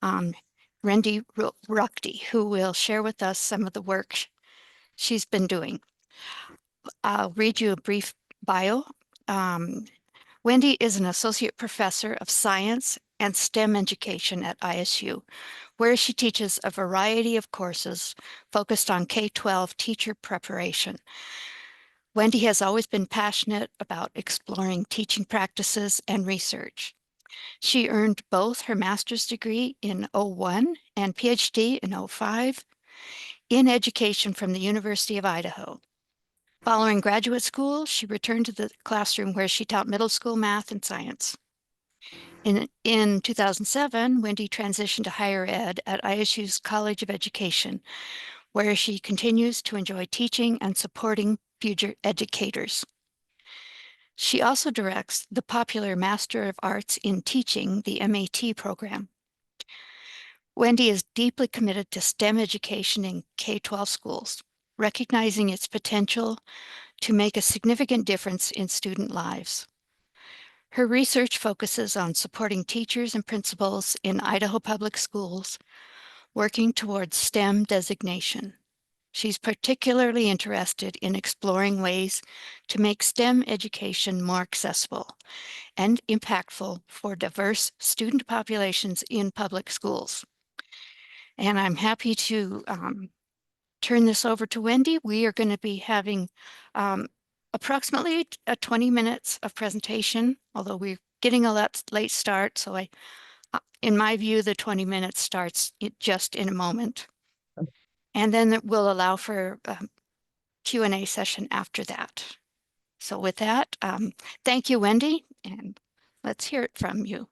um, Wendy Ruchti, who will share with us some of the work she's been doing. I'll read you a brief bio. Um, Wendy is an associate professor of science and STEM education at ISU, where she teaches a variety of courses focused on K-12 teacher preparation. Wendy has always been passionate about exploring teaching practices and research. She earned both her master's degree in '01 and PhD in '05 in education from the University of Idaho. Following graduate school, she returned to the classroom where she taught middle school math and science. In 2007, Wendy transitioned to higher ed at ISU's College of Education, where she continues to enjoy teaching and supporting future educators. She also directs the popular Master of Arts in Teaching, the MAT program. Wendy is deeply committed to STEM education in K-12 schools, recognizing its potential to make a significant difference in student lives. Her research focuses on supporting teachers and principals in Idaho public schools working towards STEM designation. She's particularly interested in exploring ways to make STEM education more accessible and impactful for diverse student populations in public schools. And I'm happy to turn this over to Wendy. We are going to be having approximately 20 minutes of presentation, although we're getting a late start. So in my view, the 20 minutes starts just in a moment. And then it will allow for Q&A session after that. So with that, thank you, Wendy, and let's hear it from you.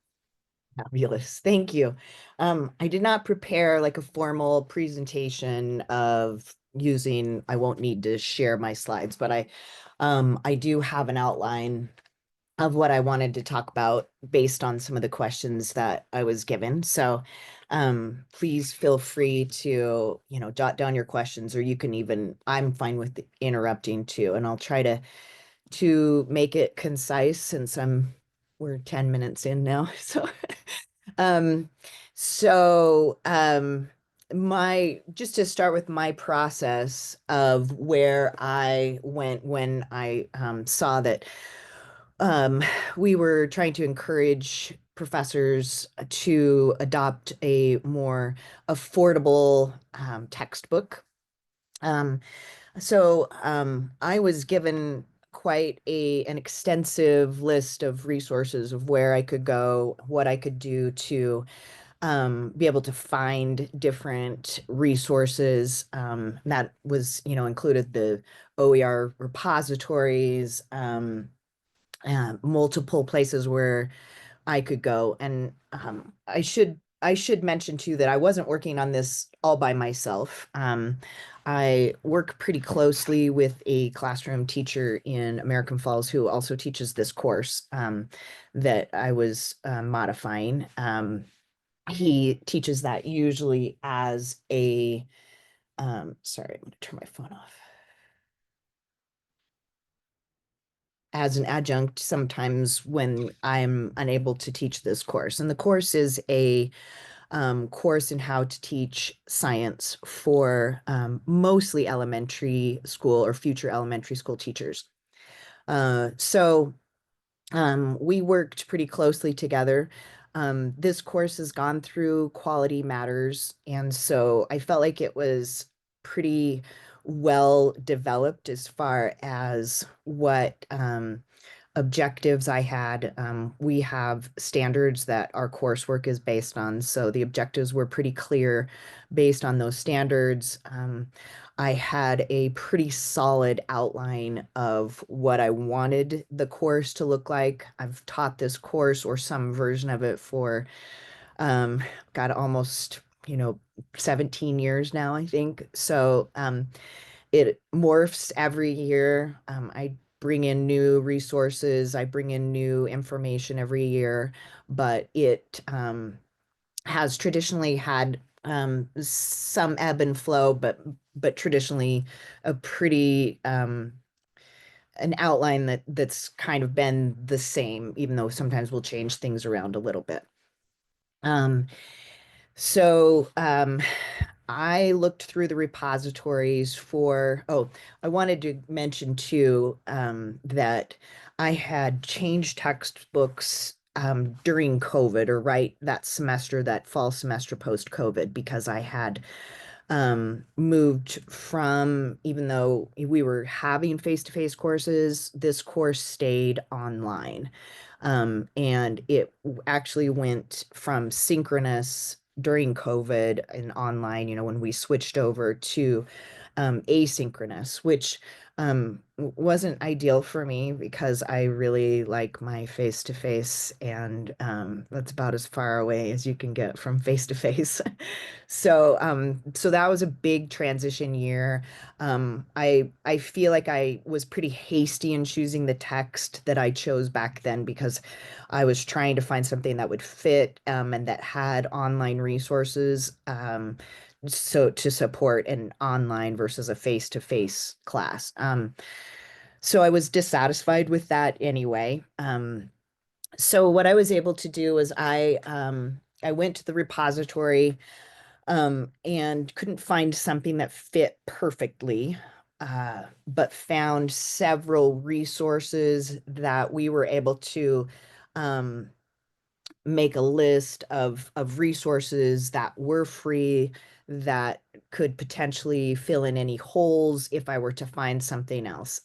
Fabulous. Thank you. I did not prepare like a formal presentation of using, I won't need to share my slides, but I do have an outline of what I wanted to talk about based on some of the questions that I was given. So please feel free to, jot down your questions, or you can even, I'm fine with interrupting too, and I'll try to make it concise since we're 10 minutes in now. Um, so just to start with my process of where I went when I saw that we were trying to encourage professors to adopt a more affordable textbook. So I was given quite an extensive list of resources of where I could go, what I could do to be able to find different resources. That was, included the OER repositories, multiple places where I could go. And I should mention too that I wasn't working on this all by myself. I work pretty closely with a classroom teacher in American Falls who also teaches this course that I was modifying. He teaches that usually as sorry, I'm going to turn my phone off. As an adjunct sometimes when I'm unable to teach this course. And the course is a course in how to teach science for mostly elementary school or future elementary school teachers. So we worked pretty closely together. This course has gone through Quality Matters, and so I felt like it was pretty well developed as far as what objectives I had. We have standards that our coursework is based on, so the objectives were pretty clear based on those standards. I had a pretty solid outline of what I wanted the course to look like. I've taught this course or some version of it for, got almost, 17 years now, I think. So it morphs every year. I bring in new resources, I bring in new information every year, but it has traditionally had some ebb and flow, but traditionally a pretty an outline that's kind of been the same, even though sometimes we'll change things around a little bit. Um, So I looked through the repositories for, oh, I wanted to mention too that I had changed textbooks during COVID, or right that semester, that fall semester post COVID, because I had moved from, even though we were having face-to-face courses, this course stayed online. And it actually went from synchronous during COVID and online, when we switched over to asynchronous, which wasn't ideal for me because I really like my face to face, and that's about as far away as you can get from face to face. So that was a big transition year. I feel like I was pretty hasty in choosing the text that I chose back then because I was trying to find something that would fit and that had online resources. So to support an online versus a face-to-face class. So I was dissatisfied with that anyway. So what I was able to do is I went to the repository and couldn't find something that fit perfectly, but found several resources that we were able to um, make a list of resources that were free that could potentially fill in any holes if I were to find something else.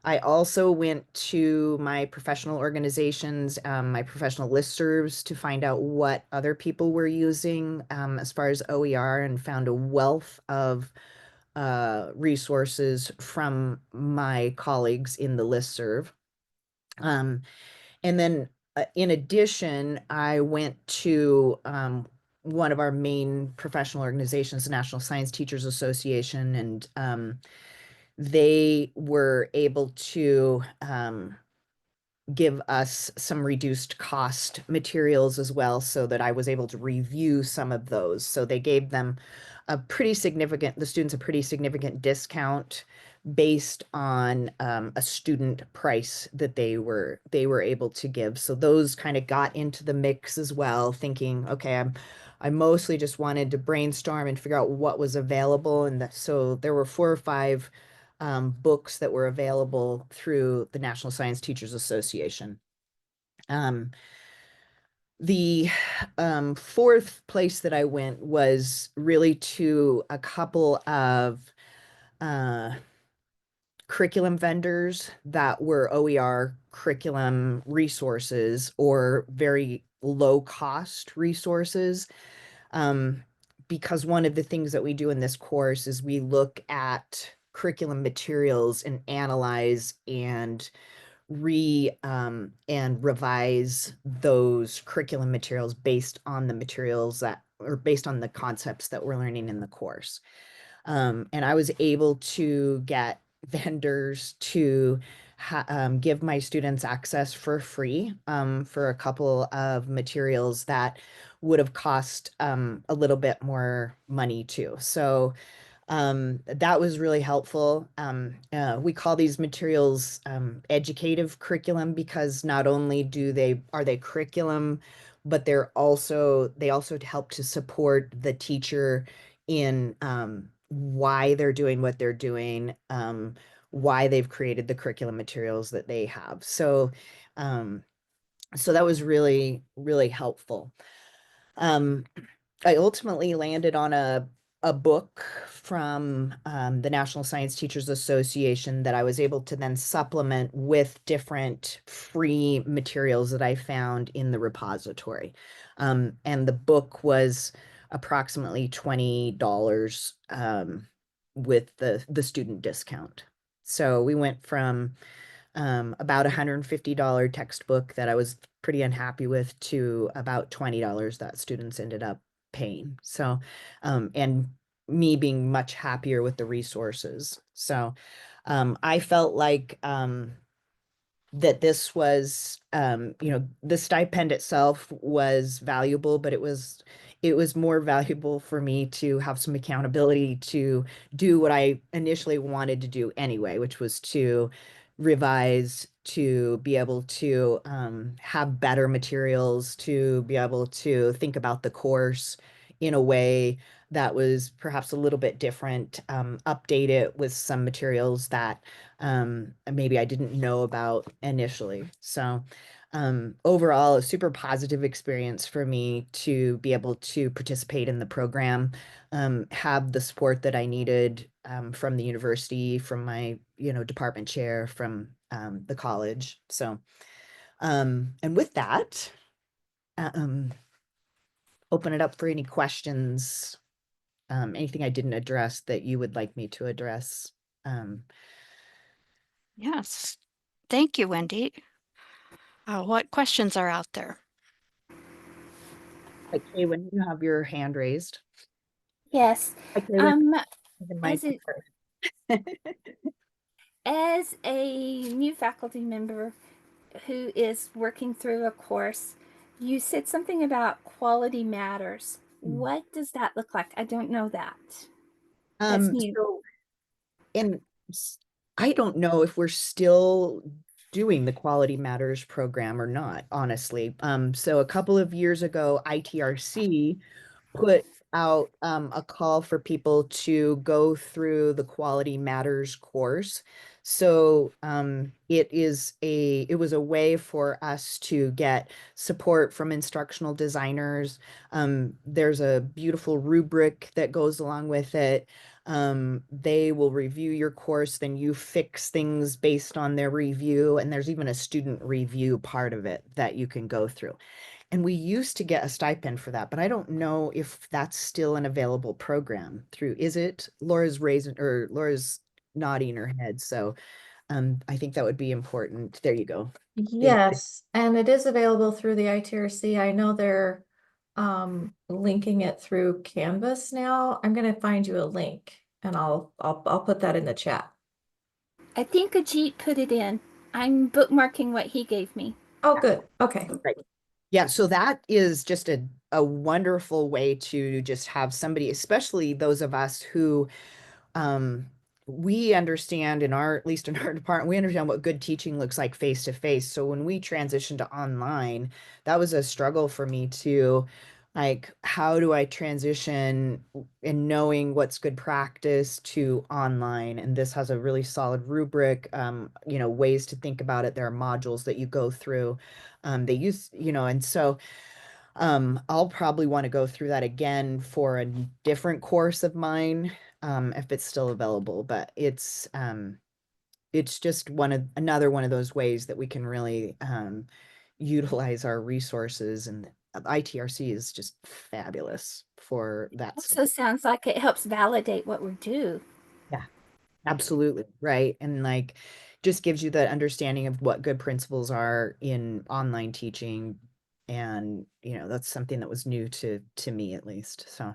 I also went to my professional organizations, my professional listservs to find out what other people were using as far as OER, and found a wealth of resources from my colleagues in the listserv. Um, and then in addition, I went to one of our main professional organizations, the National Science Teachers Association, and they were able to give us some reduced cost materials as well, so that I was able to review some of those. So they gave them the students a pretty significant discount based on a student price that they were able to give. So those kind of got into the mix as well, thinking, okay, I mostly just wanted to brainstorm and figure out what was available. And so there were 4 or 5 books that were available through the National Science Teachers Association. Um, the fourth place that I went was really to a couple of uh, curriculum vendors that were OER curriculum resources, or very low cost resources. Um, because one of the things that we do in this course is we look at curriculum materials and analyze and and revise those curriculum materials based on the materials that, or based on the concepts that we're learning in the course. And I was able to get vendors to give my students access for free for a couple of materials that would have cost a little bit more money too. So that was really helpful. We call these materials educative curriculum, because not only are they curriculum, but they also help to support the teacher in why they're doing what they're doing, why they've created the curriculum materials that they have. So that was really, really helpful. Um, I ultimately landed on a book from the National Science Teachers Association that I was able to then supplement with different free materials that I found in the repository. And the book was approximately $20 with the student discount. So we went from about $150 textbook that I was pretty unhappy with to about $20 that students ended up paying. So, and me being much happier with the resources. So, I felt like that this was, the stipend itself was valuable, but it was more valuable for me to have some accountability to do what I initially wanted to do anyway, which was to revise, to be able to have better materials, to be able to think about the course in a way that was perhaps a little bit different, update it with some materials that maybe I didn't know about initially. So overall, a super positive experience for me to be able to participate in the program, have the support that I needed from the university, from my, department chair, from the college. So, and with that, um, open it up for any questions, anything I didn't address that you would like me to address. Um, Yes. Thank you, Wendy. What questions are out there? like, hey, when you have your hand raised, Yes. like, hey, when Um, even my as a as a new faculty member who is working through a course, you said something about quality matters. What does that look like? I don't know that. That's new. So, and I don't know if we're still doing the Quality Matters program or not, honestly. So a couple of years ago, ITRC put out a call for people to go through the Quality Matters course. So it was a way for us to get support from instructional designers. There's a beautiful rubric that goes along with it. They will review your course, then you fix things based on their review, and there's even a student review part of it that you can go through. And we used to get a stipend for that, but I don't know if that's still an available program through. Is it? Laura's nodding her head. So I think that would be important. There you go. Yes, and it is available through the ITRC. I know they're linking it through Canvas now. I'm gonna find you a link and I'll put that in the chat. I think Ajit put it in. I'm bookmarking what he gave me. Oh, good. Okay. Right. Yeah, so that is just a wonderful way to just have somebody, especially those of us who um, we understand in our, at least in our department, we understand what good teaching looks like face to face. So when we transitioned to online, that was a struggle for me too. Like, how do I transition in knowing what's good practice to online? And this has a really solid rubric, ways to think about it. There are modules that you go through. They use, and so I'll probably want to go through that again for a different course of mine, if it's still available. But it's just another one of those ways that we can really utilize our resources, and ITRC is just fabulous for that Also support. sounds like it helps validate what we do. Yeah, absolutely. Right. And like just gives you that understanding of what good principles are in online teaching. And, that's something that was new to me at least. So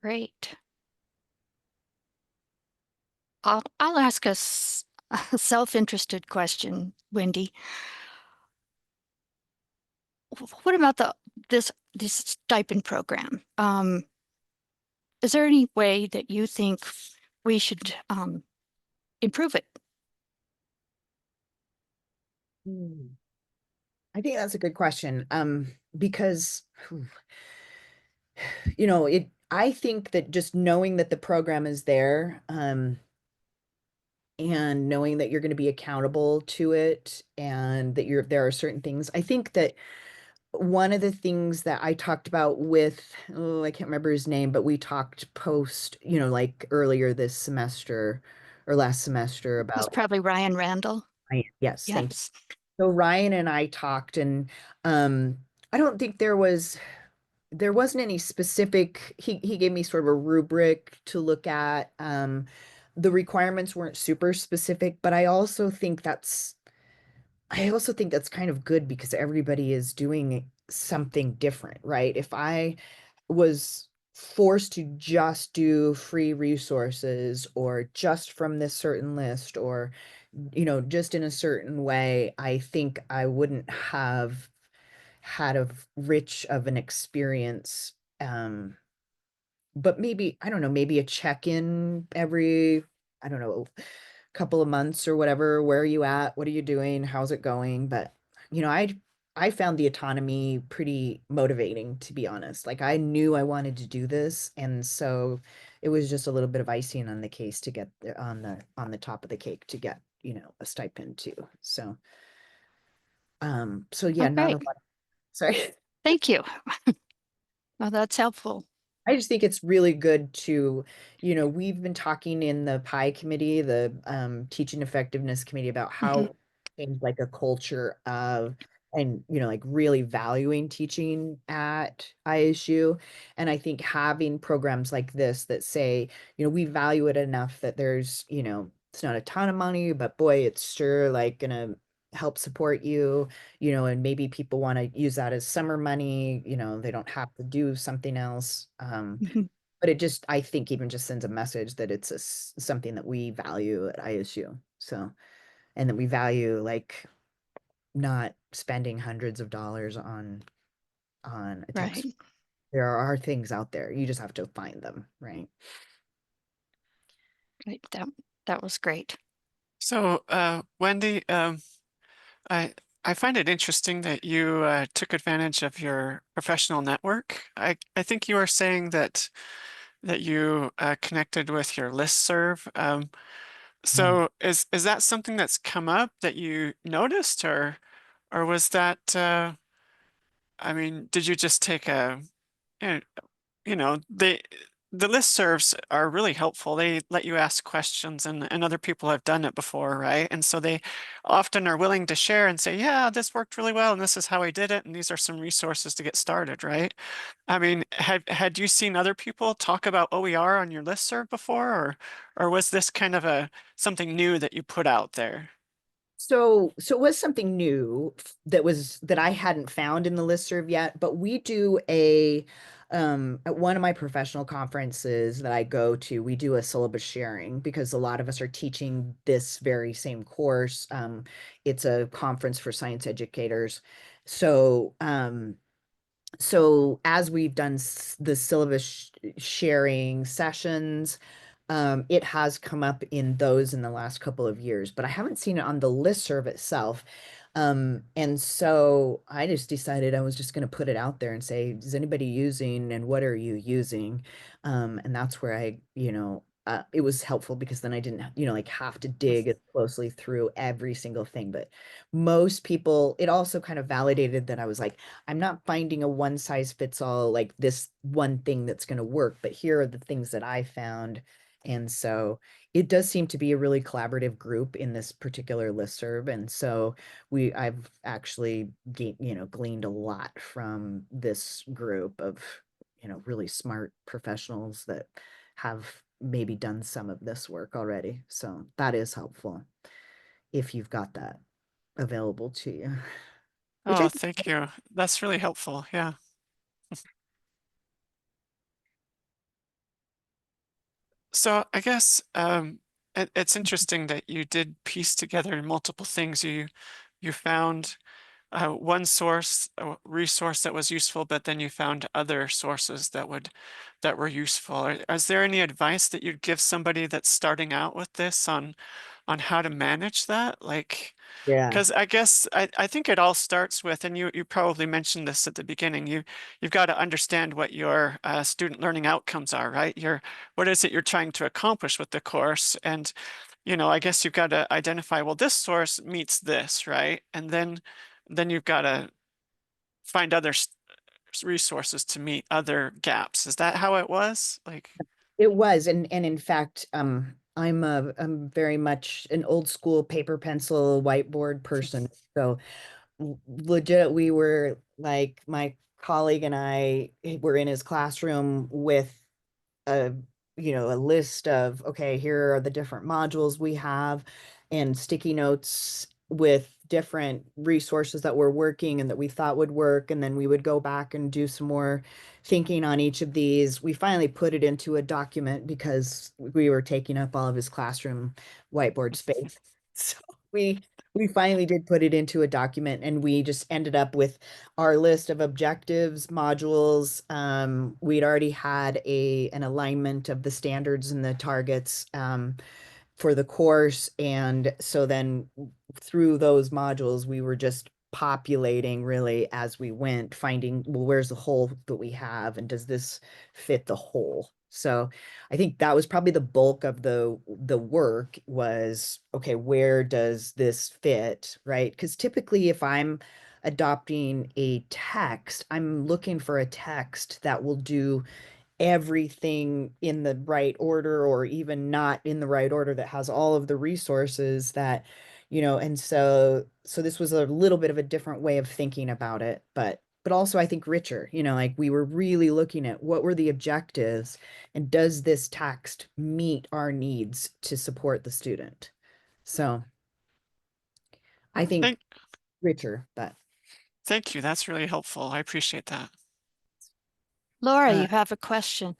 Great. I'll ask us a self-interested question, Wendy. What about this stipend program? Is there any way that you think we should improve it? Hmm. I think that's a good question. Because I think that just knowing that the program is there, and knowing that you're going to be accountable to it, and that there are certain things. I think that one of the things that I talked about with, oh, I can't remember his name, but we talked post, like earlier this semester or last semester It's about, probably Ryan Randall. yes, thank you. Yes. So Ryan and I talked, and um, I don't think there wasn't any specific, he gave me sort of a rubric to look at. The requirements weren't super specific, but I also think that's kind of good because everybody is doing something different, right? If I was forced to just do free resources or just from this certain list, or just in a certain way, I think I wouldn't have had a rich of an experience, but maybe, I don't know, maybe a check-in every, I don't know, couple of months or whatever. Where are you at? What are you doing? How's it going? But I found the autonomy pretty motivating, to be honest. Like I knew I wanted to do this, and so it was just a little bit of icing on the case to get on the top of the cake to get, a stipend too. So so yeah, Oh, not a great. lot. Sorry. Thank you. Well, that's helpful. I just think it's really good to, we've been talking in the PI committee, the teaching effectiveness committee, about Mhm. how things like a culture of, and like really valuing teaching at ISU. And I think having programs like this that say, we value it enough that there's, it's not a ton of money, but boy, it's sure like gonna help support you, and maybe people want to use that as summer money, they don't have to do something else. Mhm. But it just, I think even just sends a message that it's something that we value at ISU. So, and that we value like not spending hundreds of dollars on a Right. text. There are things out there. You just have to find them, right? Right. That was great. So, Wendy, I I find it interesting that you took advantage of your professional network. I think you are saying that you connected with your listserv. Yeah. So is that something that's come up that you noticed, or was that I mean, did you just take a you you know, the listservs are really helpful. They let you ask questions, and other people have done it before, right? And so they often are willing to share and say, yeah, this worked really well, and this is how I did it, and these are some resources to get started, right? I mean, had you seen other people talk about OER on your listserv before, or was this kind of a something new that you put out there? So it was something new that I hadn't found in the listserv yet, but we do at one of my professional conferences that I go to, we do a syllabus sharing because a lot of us are teaching this very same course. It's a conference for science educators. So so as we've done the syllabus sharing sessions, it has come up in those in the last couple of years, but I haven't seen it on the listserv itself. And so I just decided I was just going to put it out there and say, is anybody using and what are you using? And that's where it was helpful because then I didn't, like have to dig as closely through every single thing. But most people, it also kind of validated that I was like, I'm not finding a one size fits all, like this one thing that's going to work, but here are the things that I found. And so it does seem to be a really collaborative group in this particular listserv. And so I've actually gleaned a lot from this group of, really smart professionals that have maybe done some of this work already. So that is helpful if you've got that available to you. Which I Oh, thank you. That's really helpful. Yeah. So I guess it's interesting that you did piece together multiple things. You found one source, a resource that was useful, but then you found other sources that were useful. Is there any advice that you'd give somebody that's starting out with this on how to manage that? Like, yeah. because I guess I think it all starts with, and you probably mentioned this at the beginning, you've got to understand what your student learning outcomes are, right? What is it you're trying to accomplish with the course? And, I guess you've got to identify, well, this source meets this, right? And then you've got to find other resources to meet other gaps. Is that how it was? Like, It was, and in fact, I'm very much an old school paper pencil whiteboard person. So legit, we were like my colleague and I were in his classroom with a a list of, okay, here are the different modules we have, and sticky notes with different resources that were working and that we thought would work, and then we would go back and do some more thinking on each of these. We finally put it into a document because we were taking up all of his classroom whiteboard space. So we we finally did put it into a document, and we just ended up with our list of objectives, modules. We'd already had an alignment of the standards and the targets for the course. And so then through those modules, we were just populating really as we went, finding, well, where's the hole that we have, and does this fit the whole? So I think that was probably the bulk of the work was, okay, where does this fit, right? Because typically if I'm adopting a text, I'm looking for a text that will do everything in the right order, or even not in the right order, that has all of the resources that, and so this was a little bit of a different way of thinking about it, but also I think richer, like we were really looking at what were the objectives, and does this text meet our needs to support the student? So I think Thank, richer, but thank you. That's really helpful. I appreciate that. Laura, uh, you have a question.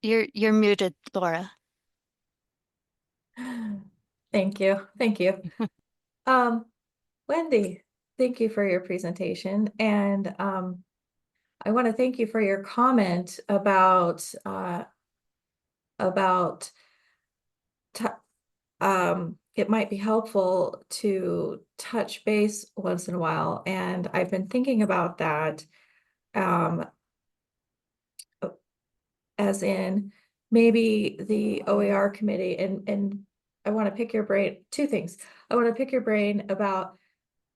You're muted, Laura. Thank you. Thank you. Wendy, thank you for your presentation. And I want to thank you for your comment about it might be helpful to touch base once in a while. And I've been thinking about that, as in maybe the OER committee, and I want to pick your brain, two things. I want to pick your brain about,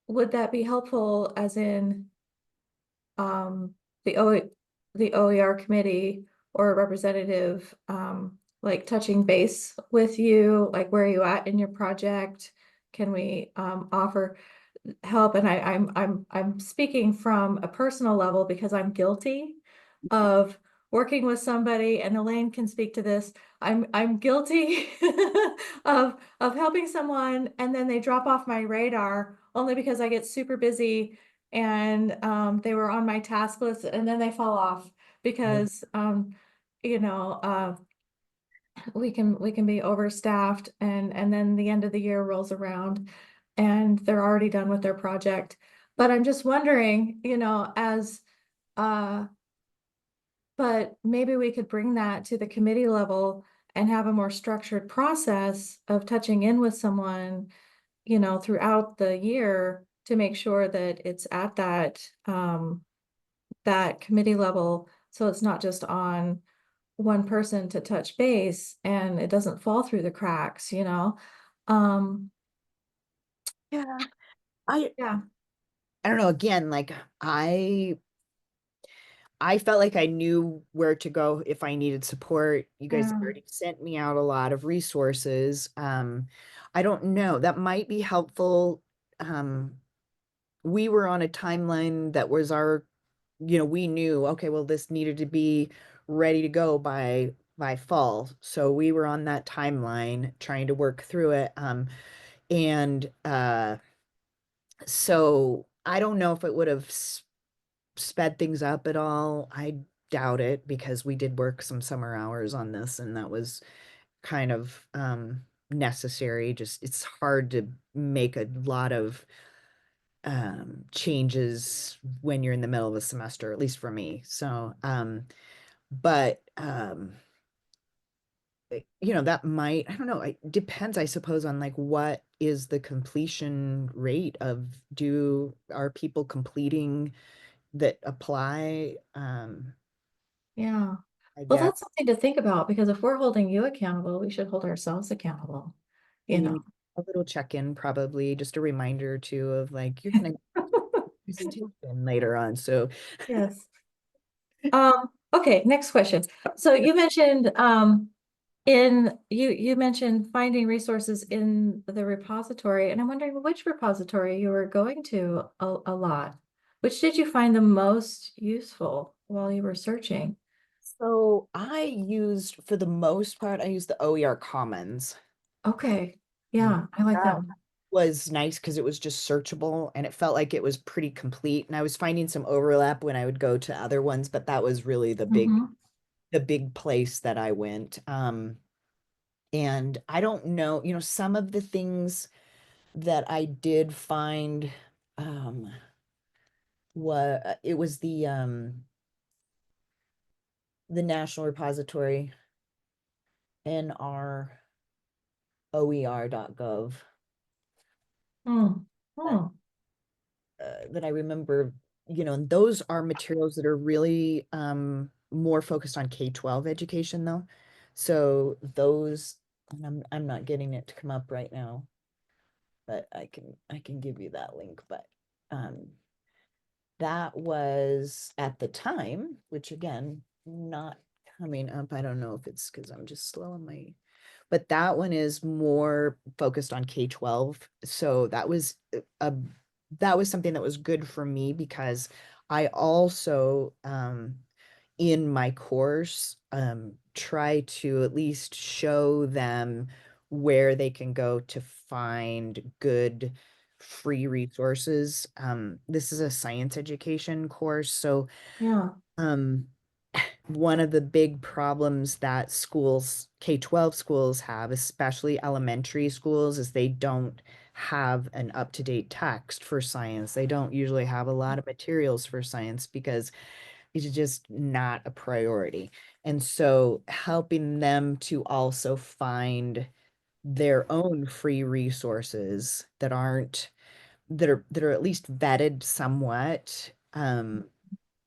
would that be helpful as in the OER committee or a representative like touching base with you, like where are you at in your project? Can we offer help? And I'm speaking from a personal level because I'm guilty of working with somebody, and Elaine can speak to this. I'm guilty of helping someone and then they drop off my radar only because I get super busy, and they were on my task list, and then they fall off because you know we can be overstaffed, and then the end of the year rolls around and they're already done with their project. But I'm just wondering, as uh but maybe we could bring that to the committee level and have a more structured process of touching in with someone, throughout the year to make sure that it's at that committee level. So it's not just on one person to touch base and it doesn't fall through the cracks. Um, yeah, I yeah. I don't know, again, like I felt like I knew where to go if I needed support. You guys Yeah. already sent me out a lot of resources. I don't know, that might be helpful. We were on a timeline that was we knew, okay, well, this needed to be ready to go by fall. So we were on that timeline trying to work through it. And so I don't know if it would have sped things up at all. I doubt it, because we did work some summer hours on this, and that was kind of necessary. Just it's hard to make a lot of changes when you're in the middle of a semester, at least for me. So but that might, I don't know, it depends, I suppose, on like what is the completion rate of, are people completing that apply? Yeah. I Well, guess that's something to think about, because if we're holding you accountable, we should hold ourselves accountable, you maybe know. a little check-in, probably just a reminder too of like, you're gonna presentation later on. So Yes. Okay, next question. So you mentioned you mentioned finding resources in the repository, and I'm wondering which repository you were going to a lot. Which did you find the most useful while you were searching? so for the most part, I used the OER Commons. Okay. Mm. Yeah, I like that That one. was nice because it was just searchable, and it felt like it was pretty complete. And I was finding some overlap when I would go to other ones, but that was really the big Mhm. the big place that I went. And I don't know, some of the things that I did find, it was the National Repository, nroer.gov, Hmm. Hmm. that I remember, and those are materials that are really more focused on K-12 education though. So those, and I'm not getting it to come up right now, but I can give you that link. But that was at the time, which again, not coming up. I don't know if it's because I'm just slow on my, but that one is more focused on K-12. So that was something that was good for me because I also in my course try to at least show them where they can go to find good free resources. This is a science education course, so Yeah. um one of the big problems that schools, K-12 schools have, especially elementary schools, is they don't have an up-to-date text for science. They don't usually have a lot of materials for science because it's just not a priority. And so helping them to also find their own free resources that aren't that are at least vetted somewhat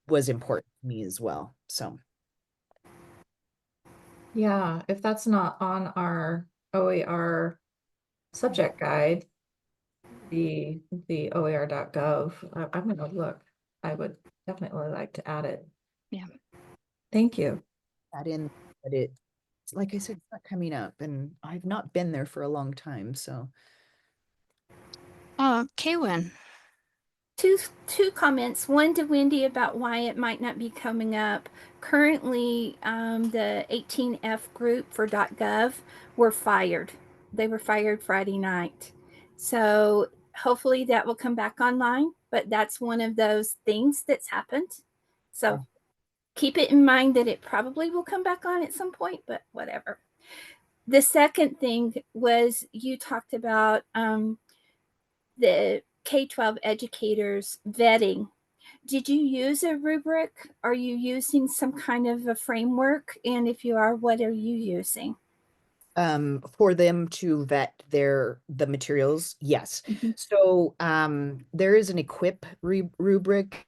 was important to me as well. So Yeah. If that's not on our OER subject guide, the OER.gov, I'm gonna look. I would definitely like to add it. Yeah. Thank you. that in, but it, like I said, it's not coming up, and I've not been there for a long time. So Kaylin. Two comments. One to Wendy about why it might not be coming up. Currently, the 18F group for .gov were fired. They were fired Friday night. So hopefully that will come back online, but that's one of those things that's happened. So keep it in mind that it probably will come back on at some point, but whatever. The second thing was you talked about the K-12 educators vetting. Did you use a rubric? Are you using some kind of a framework? And if you are, what are you using? for them to vet the materials, yes. Mhm. So there is an equip rubric